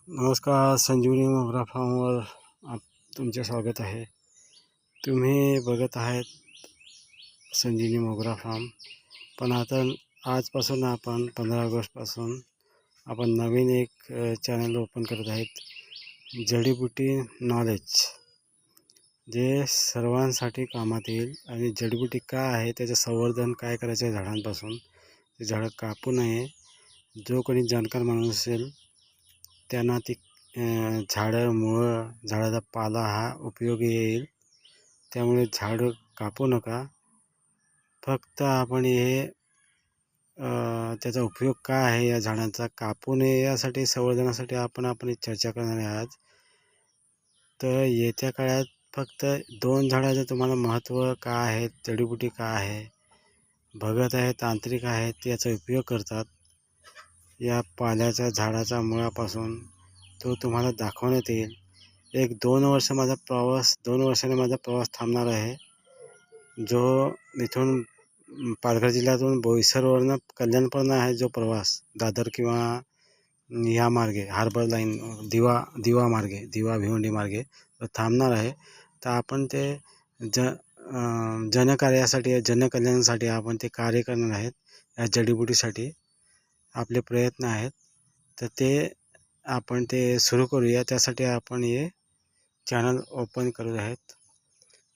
नमस्कार. संजीवनी मोगरा फार्मवर तुमचे स्वागत आहे. तुम्ही बघत आहेत संजीवनी मोगरा फार्म. पण आता आजपासून आपण 15 ऑगस्टपासून आपण नवीन एक चॅनल ओपन करत आहेत, जडीबुटी नॉलेज, जे सर्वांसाठी कामात येईल. आणि जडीबुटी काय आहे, त्याचं संवर्धन काय करायचं आहे झाडांपासून, ते झाडं कापू नये. जो कोणी जाणकार माणूस असेल त्यांना ती झाडं, मुळं, झाडाचा पाला हा उपयोगी येईल. त्यामुळे झाडं कापू नका. फक्त आपण हे त्याचा उपयोग काय आहे या झाडांचा, कापू नये यासाठी, संवर्धनासाठी आपण चर्चा करणार आहे आज. तर येत्या काळात फक्त 2 झाडाचं तुम्हाला महत्त्व काय आहे, जडीबुटी काय आहे, भगत आहे, तांत्रिक आहेत, याचा उपयोग करतात. या पाल्याच्या झाडाचा मुळापासून तो तुम्हाला दाखवण्यात येईल. 2 वर्षाने माझा प्रवास थांबणार आहे, जो इथून पालघर जिल्ह्यातून बोईसरवरनं कल्याणपर्यंत आहे. जो प्रवास दादर किंवा या मार्गे हार्बर लाईन, दिवा मार्गे, दिवा भिवंडी मार्गे थांबणार आहे. तर आपण ते जनकार्यासाठी, जनकल्याणासाठी आपण ते कार्य करणार आहेत. या जडीबुटीसाठी आपले प्रयत्न आहेत. तर ते आपण सुरू करूया. त्यासाठी आपण हे चॅनल ओपन करत आहेत.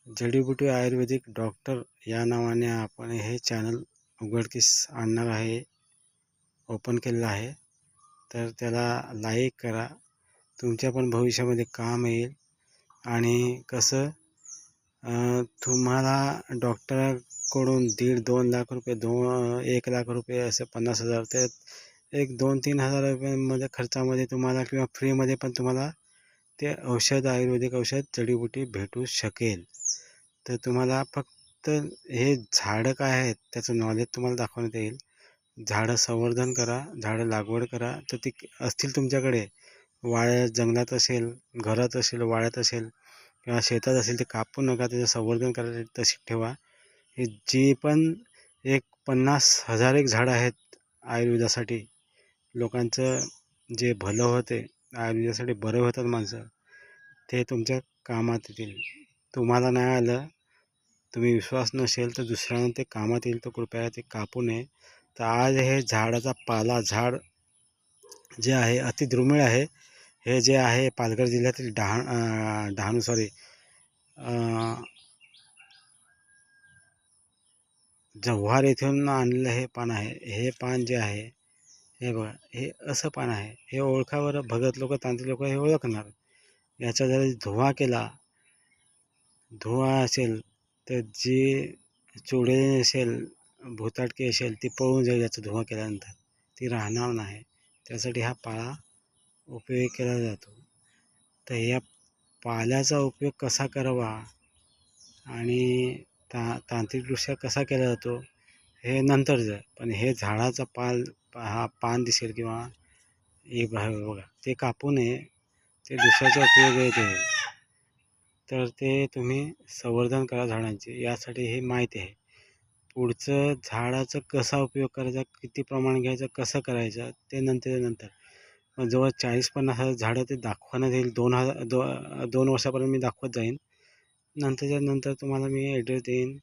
जडीबुटी आयुर्वेदिक डॉक्टर या नावाने आपण हे चॅनल उघडकीस आणणार आहे, ओपन केलेलं आहे. तर त्याला लाईक करा, तुमच्या पण भविष्यामध्ये काम येईल. आणि कसं तुम्हाला डॉक्टरकडून 1.5-2 लाख रुपये, 1 लाख रुपये, असे 50,000, ते 1-2-3 हजार रुपयांमध्ये खर्चामध्ये तुम्हाला, किंवा फ्रीमध्ये पण तुम्हाला ते औषध, आयुर्वेदिक औषध, जडीबुटी भेटू शकेल. तर तुम्हाला फक्त हे झाडं काय आहेत त्याचं नॉलेज तुम्हाला दाखवण्यात येईल. झाडं संवर्धन करा, झाडं लागवड करा. तर ती असतील तुमच्याकडे, वाड्यात, जंगलात असेल, घरात असेल, वाड्यात असेल किंवा शेतात असेल, ते कापू नका. त्याचं संवर्धन करा, तशी ठेवा. हे जी पण 50,000 एक झाडं आहेत आयुर्वेदासाठी, लोकांचं जे भलं होते, आयुर्वेदासाठी बरे होतात माणसं, ते तुमच्या कामात येतील. तुम्हाला नाही आलं, तुम्ही विश्वास नसेल तर दुसऱ्यांना ते कामात येईल. तर कृपया ते कापू नये. तर आज हे झाडाचा पाला, झाड जे आहे अति दुर्मिळ आहे. हे जे आहे पालघर जिल्ह्यातील जव्हार येथून आणलेलं हे पान आहे. हे पान जे आहे, हे बघा, हे असं पान आहे. हे ओळखावर भगत लोक, तांत्रिक लोक हे ओळखणार. याचा जर धुवा केला, धुवा असेल तर जी चुडेल असेल, भुताटकी असेल, ती पळून जाईल. याचा धुवा केल्यानंतर ती राहणार नाही. त्यासाठी हा पाला उपयोग केला जातो. तर या पाल्याचा उपयोग कसा करावा आणि तांत्रिकदृष्ट्या कसा केला जातो हे नंतरचं. पण हे झाडाचा हा पान दिसेल किंवा एक बघा, ते कापू नये, ते दुसऱ्याचा उपयोग येते. तर ते तुम्ही संवर्धन करा झाडांचे. यासाठी ही माहिती आहे. पुढचं झाडाचं कसा उपयोग करायचा, किती प्रमाण घ्यायचं, कसं करायचं, ते नंतर. पण जवळ 40-50 हजार झाडं ते दाखवण्यात येईल. 2 वर्षापर्यंत मी दाखवत जाईन. नंतर तुम्हाला मी ॲड्रेस देईन.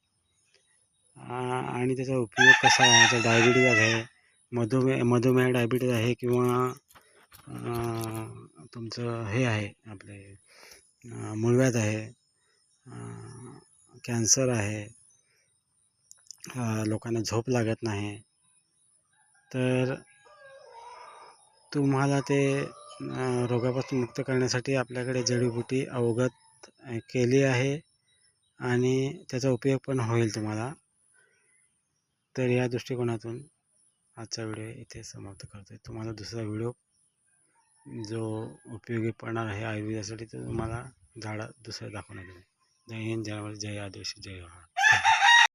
आणि त्याचा उपयोग कसा आहे. डायबिटीज आहे, मधुमेह डायबिटीज आहे, किंवा तुमचं हे आहे, आपले मूळव्याध आहे, कॅन्सर आहे, लोकांना झोप लागत नाही, तर तुम्हाला ते रोगापासून मुक्त करण्यासाठी आपल्याकडे जडीबुटी अवगत केली आहे आणि त्याचा उपयोग पण होईल तुम्हाला. तर या दृष्टिकोनातून आजचा व्हिडिओ इथे समाप्त करतो. तुम्हाला दुसरा व्हिडिओ जो उपयोगी पडणार आहे आयुर्वेदासाठी, तर तुम्हाला झाडं दुसरं दाखवण्यात येईल. जय हिंद, जय आदिवासी, जय भारत.